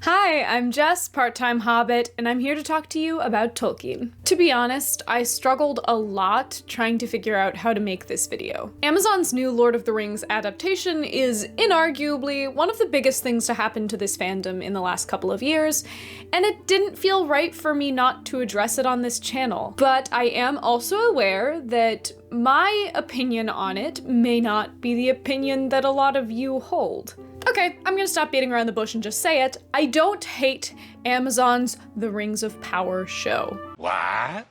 Hi, I'm Jess, part-time Hobbit, and I'm here to talk to you about Tolkien. To be honest, I struggled a lot trying to figure out how to make this video. Amazon's new Lord of the Rings adaptation is inarguably one of the biggest things to happen to this fandom in the last couple of years, and it didn't feel right for me not to address it on this channel. But I am also aware that my opinion on it may not be the opinion that a lot of you hold. Okay, I'm gonna stop beating around the bush and just say it. I don't hate Amazon's The Rings of Power show. What?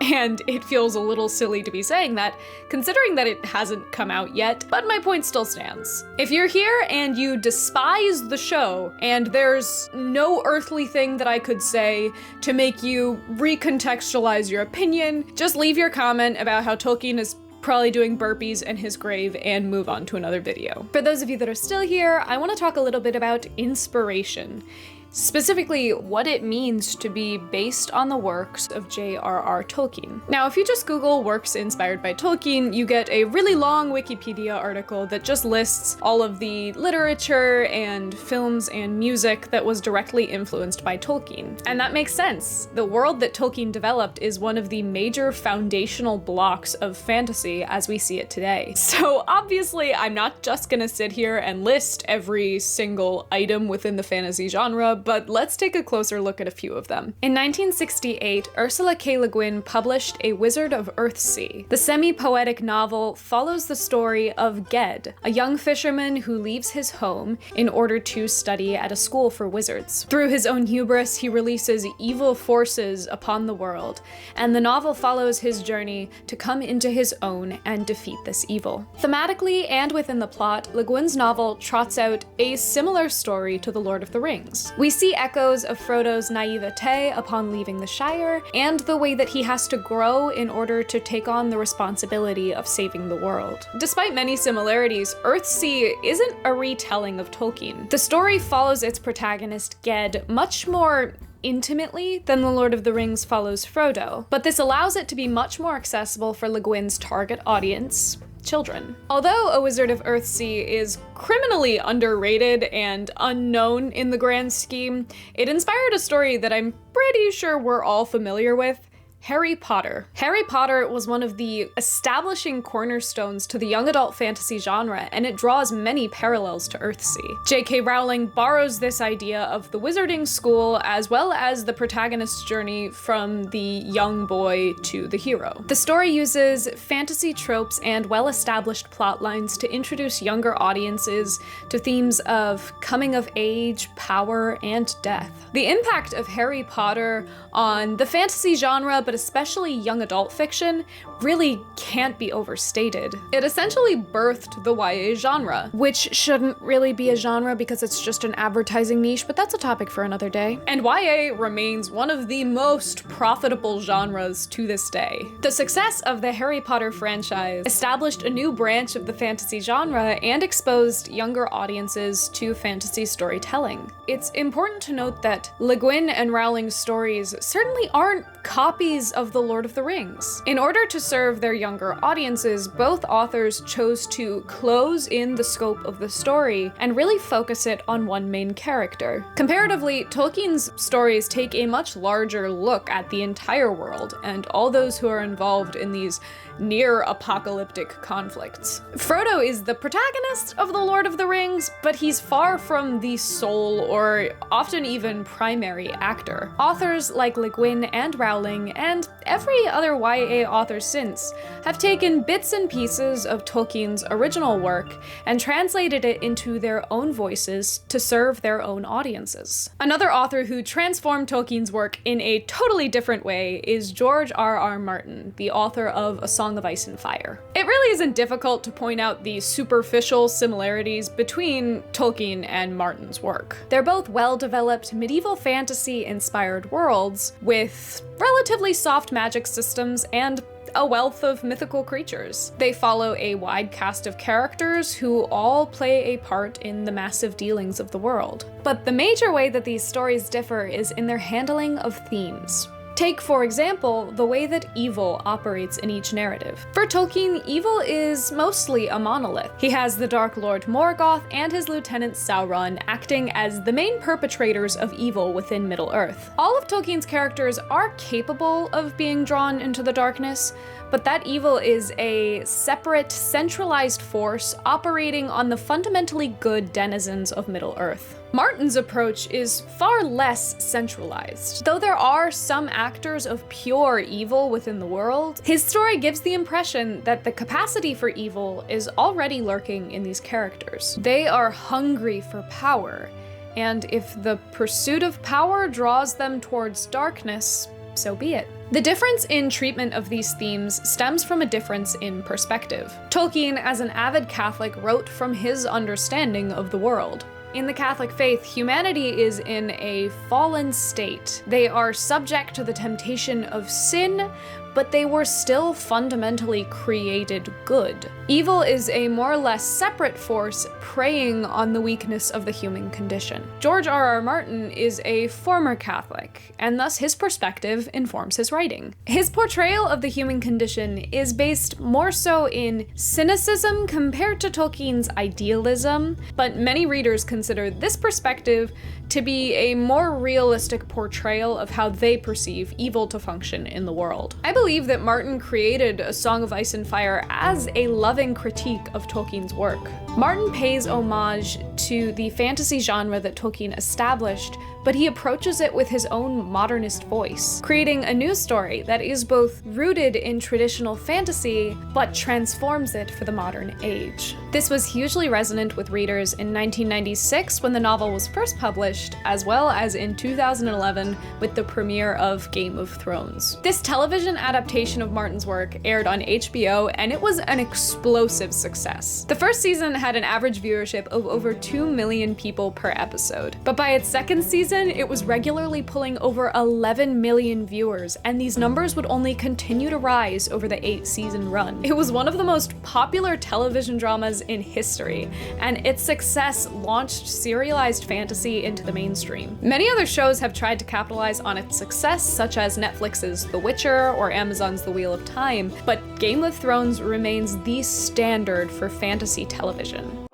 And it feels a little silly to be saying that, considering that it hasn't come out yet, but my point still stands. If you're here and you despise the show, and there's no earthly thing that I could say to make you recontextualize your opinion, just leave your comment about how Tolkien is probably doing burpees in his grave and move on to another video. For those of you that are still here, I want to talk a little bit about inspiration. Specifically, what it means to be based on the works of J.R.R. Tolkien. Now, if you just Google works inspired by Tolkien, you get a really long Wikipedia article that just lists all of the literature and films and music that was directly influenced by Tolkien. And that makes sense. The world that Tolkien developed is one of the major foundational blocks of fantasy as we see it today. So obviously, I'm not just gonna sit here and list every single item within the fantasy genre, but let's take a closer look at a few of them. In 1968, Ursula K. Le Guin published A Wizard of Earthsea. The semi-poetic novel follows the story of Ged, a young fisherman who leaves his home in order to study at a school for wizards. Through his own hubris, he releases evil forces upon the world, and the novel follows his journey to come into his own and defeat this evil. Thematically and within the plot, Le Guin's novel trots out a similar story to The Lord of the Rings. We see echoes of Frodo's naivete upon leaving the Shire, and the way that he has to grow in order to take on the responsibility of saving the world. Despite many similarities, Earthsea isn't a retelling of Tolkien. The story follows its protagonist, Ged, much more intimately than The Lord of the Rings follows Frodo, but this allows it to be much more accessible for Le Guin's target audience, children. Although A Wizard of Earthsea is criminally underrated and unknown in the grand scheme, it inspired a story that I'm pretty sure we're all familiar with: Harry Potter. Harry Potter was one of the establishing cornerstones to the young adult fantasy genre, and it draws many parallels to Earthsea. J.K. Rowling borrows this idea of the wizarding school as well as the protagonist's journey from the young boy to the hero. The story uses fantasy tropes and well-established plot lines to introduce younger audiences to themes of coming of age, power, and death. The impact of Harry Potter on the fantasy genre, but especially young adult fiction, really can't be overstated. It essentially birthed the YA genre, which shouldn't really be a genre because it's just an advertising niche, but that's a topic for another day. And YA remains one of the most profitable genres to this day. The success of the Harry Potter franchise established a new branch of the fantasy genre and exposed younger audiences to fantasy storytelling. It's important to note that Le Guin and Rowling's stories certainly aren't copies of The Lord of the Rings. In order to serve their younger audiences, both authors chose to close in the scope of the story and really focus it on one main character. Comparatively, Tolkien's stories take a much larger look at the entire world and all those who are involved in these near-apocalyptic conflicts. Frodo is the protagonist of The Lord of the Rings, but he's far from the sole or often even primary actor. Authors like Le Guin and Rowling, and every other YA author since, have taken bits and pieces of Tolkien's original work and translated it into their own voices to serve their own audiences. Another author who transformed Tolkien's work in a totally different way is George R.R. Martin, the author of A Song of Ice and Fire. It really isn't difficult to point out the superficial similarities between Tolkien and Martin's work. They're both well-developed medieval fantasy-inspired worlds with relatively soft magic systems and a wealth of mythical creatures. They follow a wide cast of characters who all play a part in the massive dealings of the world. But the major way that these stories differ is in their handling of themes. Take, for example, the way that evil operates in each narrative. For Tolkien, evil is mostly a monolith. He has the Dark Lord Morgoth and his lieutenant Sauron acting as the main perpetrators of evil within Middle-earth. All of Tolkien's characters are capable of being drawn into the darkness, but that evil is a separate, centralized force operating on the fundamentally good denizens of Middle-earth. Martin's approach is far less centralized. Though there are some actors of pure evil within the world, his story gives the impression that the capacity for evil is already lurking in these characters. They are hungry for power, and if the pursuit of power draws them towards darkness, so be it. The difference in treatment of these themes stems from a difference in perspective. Tolkien, as an avid Catholic, wrote from his understanding of the world. In the Catholic faith, humanity is in a fallen state. They are subject to the temptation of sin, but they were still fundamentally created good. Evil is a more or less separate force preying on the weakness of the human condition. George R.R. Martin is a former Catholic, and thus his perspective informs his writing. His portrayal of the human condition is based more so in cynicism compared to Tolkien's idealism, but many readers consider this perspective to be a more realistic portrayal of how they perceive evil to function in the world. I believe that Martin created A Song of Ice and Fire as a loving critique of Tolkien's work. Martin pays homage to the fantasy genre that Tolkien established, but he approaches it with his own modernist voice, creating a new story that is both rooted in traditional fantasy, but transforms it for the modern age. This was hugely resonant with readers in 1996 when the novel was first published, as well as in 2011 with the premiere of Game of Thrones. This television adaptation of Martin's work aired on HBO, and it was an explosive success. The first season had an average viewership of over 2 million people per episode, but by its second season, it was regularly pulling over 11 million viewers, and these numbers would only continue to rise over the 8-season run. It was one of the most popular television dramas in history, and its success launched serialized fantasy into the mainstream. Many other shows have tried to capitalize on its success, such as Netflix's The Witcher or Amazon's The Wheel of Time, but Game of Thrones remains the standard for fantasy television.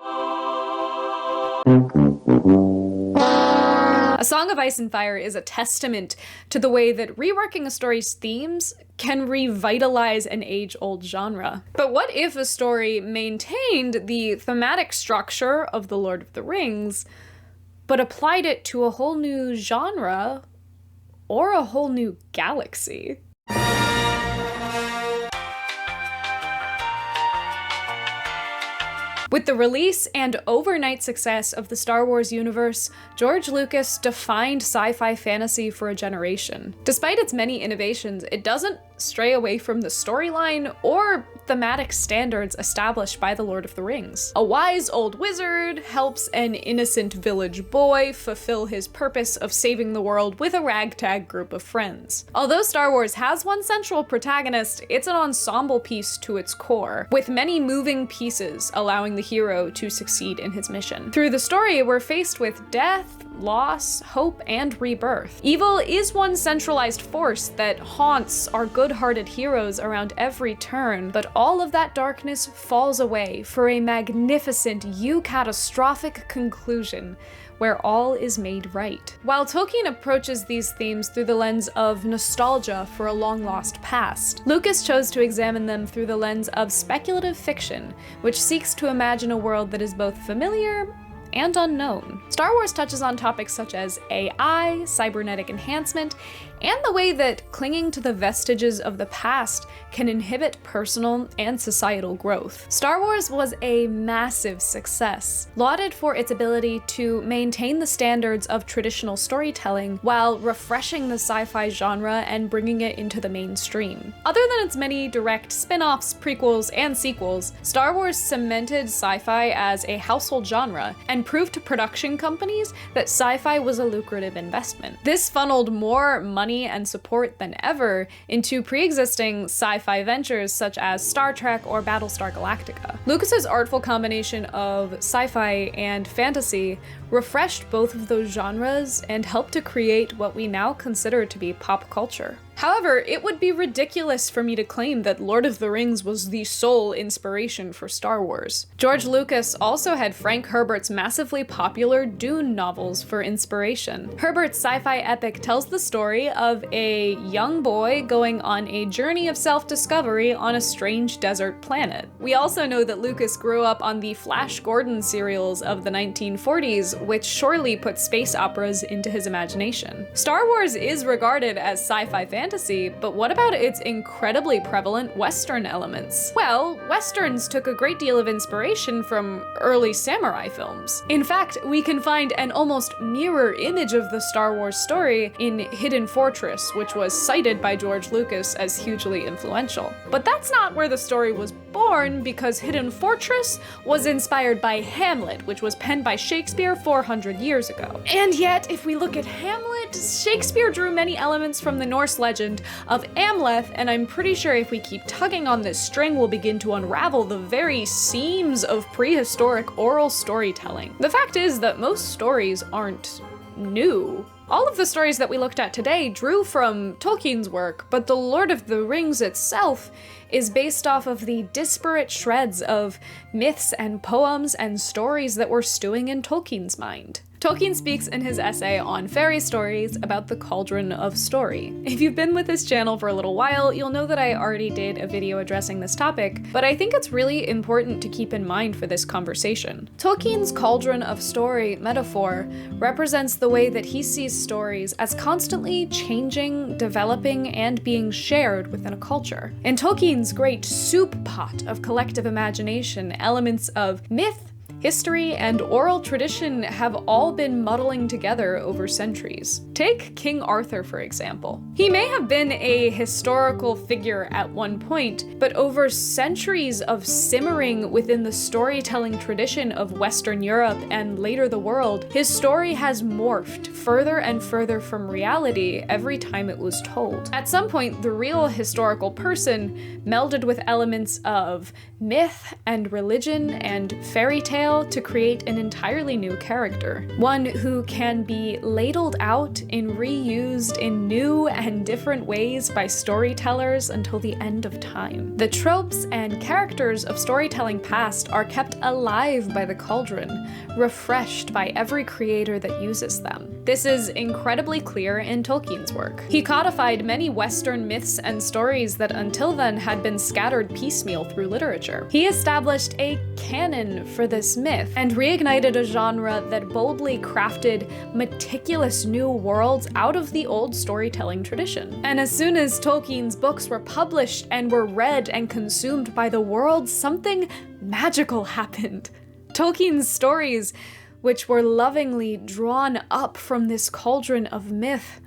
A Song of Ice and Fire is a testament to the way that reworking a story's themes can revitalize an age-old genre. But what if a story maintained the thematic structure of The Lord of the Rings, but applied it to a whole new genre or a whole new galaxy? With the release and overnight success of the Star Wars universe, George Lucas defined sci-fi fantasy for a generation. Despite its many innovations, it doesn't stray away from the storyline or thematic standards established by The Lord of the Rings. A wise old wizard helps an innocent village boy fulfill his purpose of saving the world with a ragtag group of friends. Although Star Wars has one central protagonist, it's an ensemble piece to its core, with many moving pieces allowing the hero to succeed in his mission. Through the story, we're faced with death, loss, hope, and rebirth. Evil is one centralized force that haunts our good-hearted heroes around every turn, but all of that darkness falls away for a magnificent, catastrophic conclusion where all is made right. While Tolkien approaches these themes through the lens of nostalgia for a long-lost past, Lucas chose to examine them through the lens of speculative fiction, which seeks to imagine a world that is both familiar and unknown. Star Wars touches on topics such as AI, cybernetic enhancement, and the way that clinging to the vestiges of the past can inhibit personal and societal growth. Star Wars was a massive success, lauded for its ability to maintain the standards of traditional storytelling while refreshing the sci-fi genre and bringing it into the mainstream. Other than its many direct spin-offs, prequels, and sequels, Star Wars cemented sci-fi as a household genre and proved to production companies that sci-fi was a lucrative investment. This funneled more money and support than ever into pre-existing sci-fi ventures such as Star Trek or Battlestar Galactica. Lucas's artful combination of sci-fi and fantasy refreshed both of those genres and helped to create what we now consider to be pop culture. However, it would be ridiculous for me to claim that Lord of the Rings was the sole inspiration for Star Wars. George Lucas also had Frank Herbert's massively popular Dune novels for inspiration. Herbert's sci-fi epic tells the story of a young boy going on a journey of self-discovery on a strange desert planet. We also know that Lucas grew up on the Flash Gordon serials of the 1940s, which surely put space operas into his imagination. Star Wars is regarded as sci-fi fantasy, but what about its incredibly prevalent Western elements? Well, Westerns took a great deal of inspiration from early samurai films. In fact, we can find an almost mirror image of the Star Wars story in Hidden Fortress, which was cited by George Lucas as hugely influential. But that's not where the story was born, because Hidden Fortress was inspired by Hamlet, which was penned by Shakespeare 400 years ago. And yet, if we look at Hamlet, Shakespeare drew many elements from the Norse legend of Amleth, and I'm pretty sure if we keep tugging on this string, we'll begin to unravel the very seams of prehistoric oral storytelling. The fact is that most stories aren't new. All of the stories that we looked at today drew from Tolkien's work, but The Lord of the Rings itself is based off of the disparate shreds of myths and poems and stories that were stewing in Tolkien's mind. Tolkien speaks in his essay on fairy stories about the cauldron of story. If you've been with this channel for a little while, you'll know that I already did a video addressing this topic, but I think it's really important to keep in mind for this conversation. Tolkien's cauldron of story metaphor represents the way that he sees stories as constantly changing, developing, and being shared within a culture. In Tolkien's great soup pot of collective imagination, elements of myth, history, and oral tradition have all been muddling together over centuries. Take King Arthur, for example. He may have been a historical figure at one point, but over centuries of simmering within the storytelling tradition of Western Europe and later the world, his story has morphed further and further from reality every time it was told. At some point, the real historical person melded with elements of myth and religion and fairy tale to create an entirely new character. One who can be ladled out and reused in new and different ways by storytellers until the end of time. The tropes and characters of storytelling past are kept alive by the cauldron, refreshed by every creator that uses them. This is incredibly clear in Tolkien's work. He codified many Western myths and stories that until then had been scattered piecemeal through literature. He established a canon for this myth and reignited a genre that boldly crafted meticulous new worlds out of the old storytelling tradition. And as soon as Tolkien's books were published and were read and consumed by the world, something magical happened. Tolkien's stories, which were lovingly drawn up from this cauldron of myth,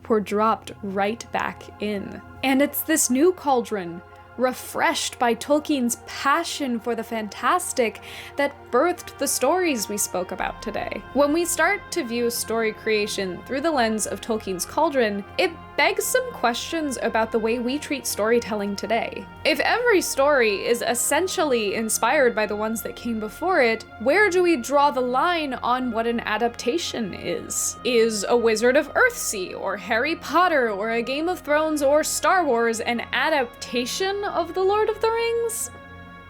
were dropped right back in. And it's this new cauldron, refreshed by Tolkien's passion for the fantastic, that birthed the stories we spoke about today. When we start to view story creation through the lens of Tolkien's cauldron, it begs some questions about the way we treat storytelling today. If every story is essentially inspired by the ones that came before it, where do we draw the line on what an adaptation is? Is A Wizard of Earthsea, or Harry Potter, or A Game of Thrones, or Star Wars an adaptation of The Lord of the Rings?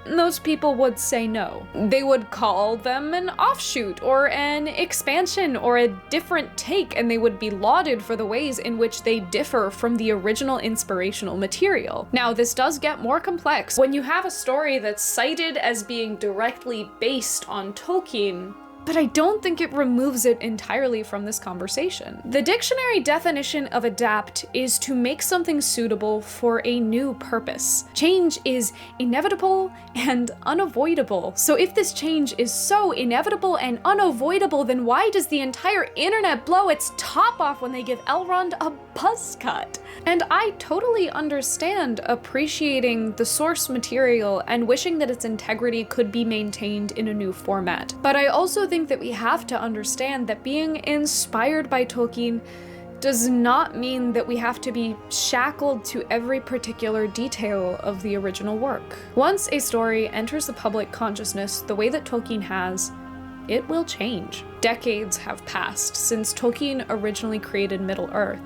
Most people would say no. They would call them an offshoot or an expansion or a different take, and they would be lauded for the ways in which they differ from the original inspirational material. Now, this does get more complex when you have a story that's cited as being directly based on Tolkien, but I don't think it removes it entirely from this conversation. The dictionary definition of adapt is to make something suitable for a new purpose. Change is inevitable and unavoidable. So if this change is so inevitable and unavoidable, then why does the entire internet blow its top off when they give Elrond a buzz cut? And I totally understand appreciating the source material and wishing that its integrity could be maintained in a new format. But I also think that we have to understand that being inspired by Tolkien does not mean that we have to be shackled to every particular detail of the original work. Once a story enters the public consciousness the way that Tolkien has, it will change. Decades have passed since Tolkien originally created Middle-earth,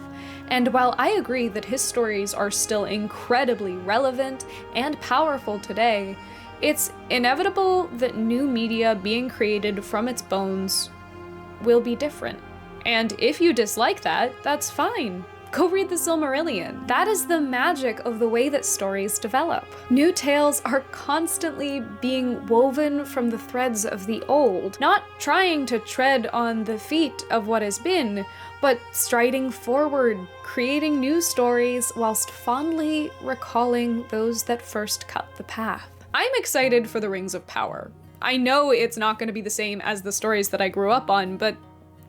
And while I agree that his stories are still incredibly relevant and powerful today, it's inevitable that new media being created from its bones will be different. And if you dislike that, that's fine. Go read the Silmarillion. That is the magic of the way that stories develop. New tales are constantly being woven from the threads of the old, not trying to tread on the feet of what has been, but striding forward, creating new stories whilst fondly recalling those that first cut the path. I'm excited for the Rings of Power. I know it's not going to be the same as the stories that I grew up on, but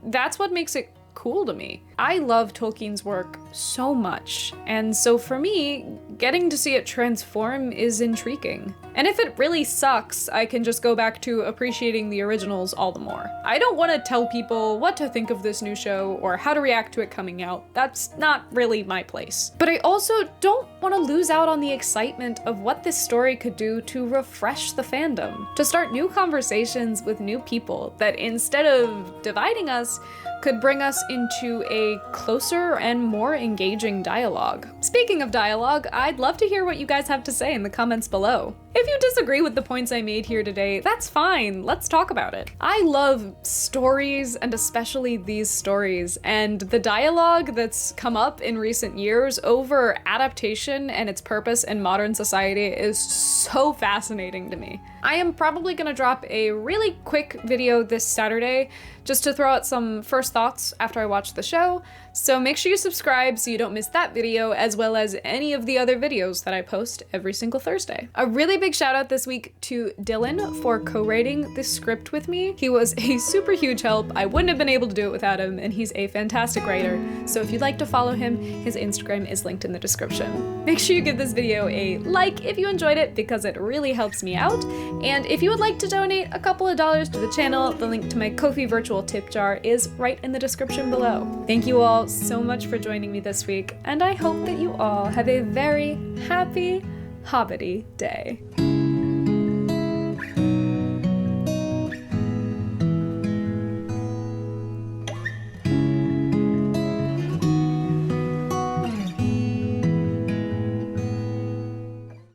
that's what makes it cool to me. I love Tolkien's work so much, and so for me, getting to see it transform is intriguing. And if it really sucks, I can just go back to appreciating the originals all the more. I don't want to tell people what to think of this new show or how to react to it coming out. That's not really my place. But I also don't want to lose out on the excitement of what this story could do to refresh the fandom, to start new conversations with new people that, instead of dividing us, could bring us into a closer and more engaging dialogue. Speaking of dialogue, I'd love to hear what you guys have to say in the comments below. If you disagree with the points I made here today, that's fine, let's talk about it. I love stories, and especially these stories, and the dialogue that's come up in recent years over adaptation and its purpose in modern society is so fascinating to me. I am probably gonna drop a really quick video this Saturday just to throw out some first thoughts after I watch the show, so make sure you subscribe so you don't miss that video, as well as any of the other videos that I post every single Thursday. A really big shout out this week to Dylan for co-writing this script with me. He was a super huge help. I wouldn't have been able to do it without him, and he's a fantastic writer. So if you'd like to follow him, his Instagram is linked in the description. Make sure you give this video a like if you enjoyed it, because it really helps me out. And if you would like to donate a couple of dollars to the channel, the link to my Ko-fi virtual tip jar is right in the description below. Thank you all so much for joining me this week, and I hope that you all have a very happy, hobbity day.